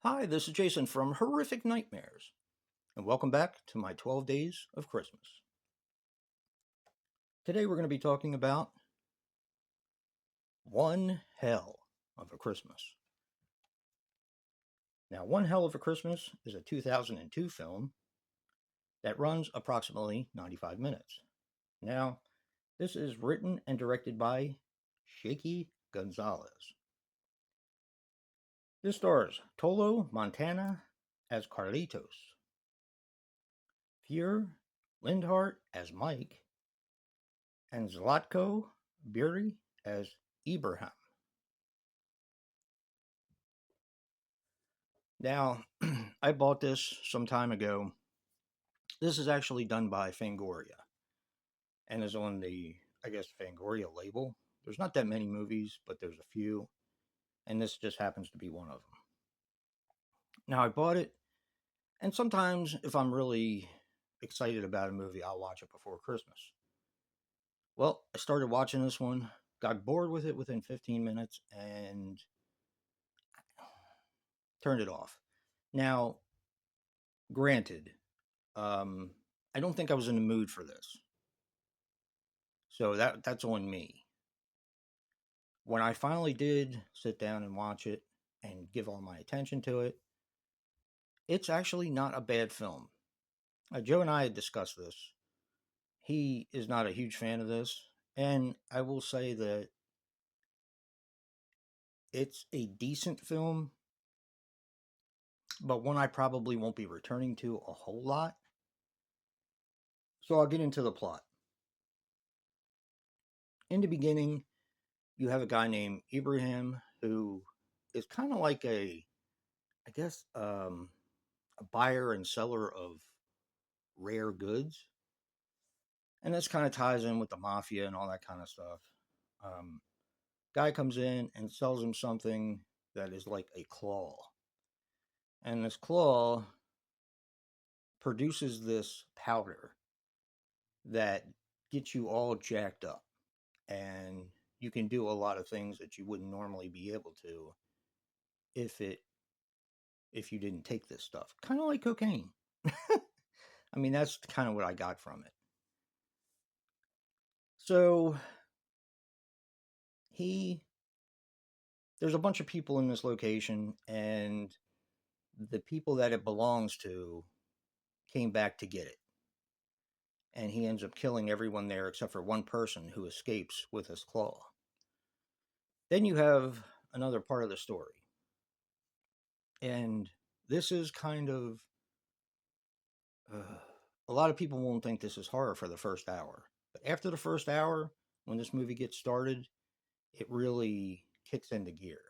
Hi, this is Jason from Horrific Nightmares, and welcome back to my 12 Days of Christmas. Today we're going to be talking about One Hell of a Christmas. Now, One Hell of a Christmas is a 2002 film that runs approximately 95 minutes. Now, this is written and directed by Shaky Gonzalez. This stars Tolo Montana as Carlitos, Fuhr Lindhart as Mike, and Zlatko Buri as Ibrahim. Now, I bought this some time ago. This is actually done by Fangoria and is on the, I guess, Fangoria label. There's not that many movies, but there's a few, and this just happens to be one of them. Now, I bought it, and sometimes if I'm really excited about a movie, I'll watch it before Christmas. Well, I started watching this one, got bored with it within 15 minutes, and turned it off. Now, granted, I don't think I was in the mood for this. So that's on me. When I finally did sit down and watch it and give all my attention to it, it's actually not a bad film. Joe and I had discussed this. He is not a huge fan of this, and I will say that it's a decent film, but one I probably won't be returning to a whole lot. So I'll get into the plot. In the beginning, you have a guy named Ibrahim who is kind of like I guess, a buyer and seller of rare goods. And this kind of ties in with the mafia and all that kind of stuff. Um, Guy comes in and sells him something that is like a claw. And this claw produces this powder that gets you all jacked up. And you can do a lot of things that you wouldn't normally be able to if it if you didn't take this stuff. Kind of like cocaine. I mean, that's kind of what I got from it. So he there's a bunch of people in this location, and the people that it belongs to came back to get it. And he ends up killing everyone there except for one person who escapes with his claw. Then you have another part of the story. And this is kind of. Uh, a lot of people won't think this is horror for the first hour. But after the first hour, when this movie gets started, it really kicks into gear.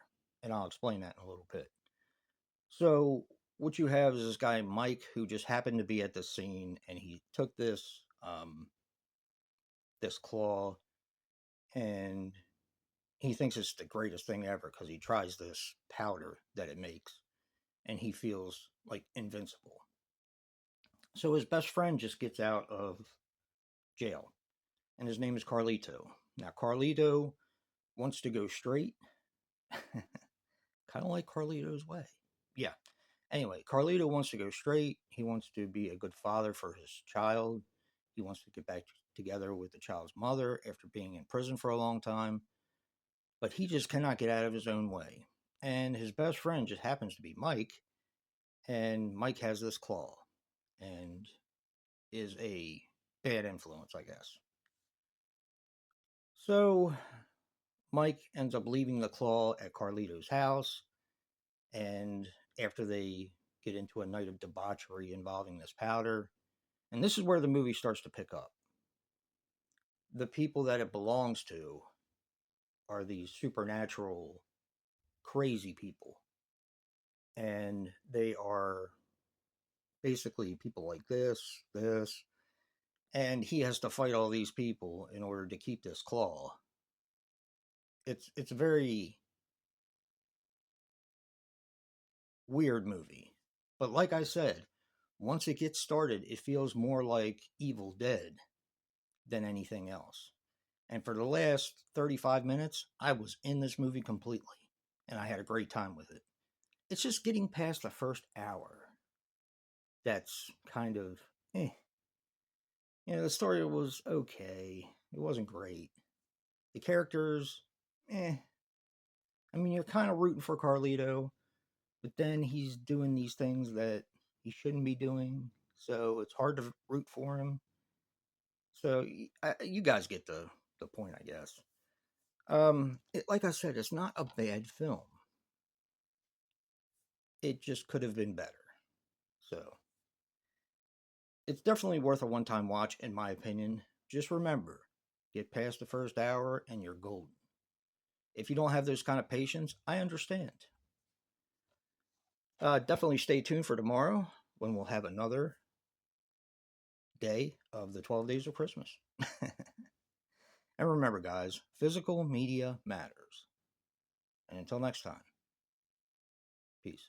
And I'll explain that in a little bit. So what you have is this guy Mike who just happened to be at the scene, and he took this claw, and he thinks it's the greatest thing ever because he tries this powder that it makes, and he feels like invincible. So his best friend just gets out of jail, and his name is Carlito. Now Carlito wants to go straight, kind of like Carlito's way. Yeah. Anyway, Carlito wants to go straight. He wants to be a good father for his child. He wants to get back together with the child's mother after being in prison for a long time. But he just cannot get out of his own way. And his best friend just happens to be Mike. And Mike has this claw and is a bad influence, I guess. So Mike ends up leaving the claw at Carlito's house. And after they get into a night of debauchery involving this powder, and this is where the movie starts to pick up. The people that it belongs to are these supernatural, crazy people. And they are basically people like this, and he has to fight all these people in order to keep this claw. It's a very weird movie. But like I said, once it gets started, it feels more like Evil Dead than anything else. And for the last 35 minutes, I was in this movie completely. And I had a great time with it. It's just getting past the first hour that's kind of eh. The story was okay. It wasn't great. The characters, eh. I mean, you're kind of rooting for Carlito, but then he's doing these things that he shouldn't be doing, so it's hard to root for him. So you guys get the point, I guess. Like I said, it's not a bad film. It just could have been better. So it's definitely worth a one-time watch, in my opinion. Just remember, get past the first hour and you're golden. If you don't have those kind of patience, I understand. Definitely stay tuned for tomorrow when we'll have another day of the 12 Days of Christmas. And remember, guys, physical media matters. And until next time, peace.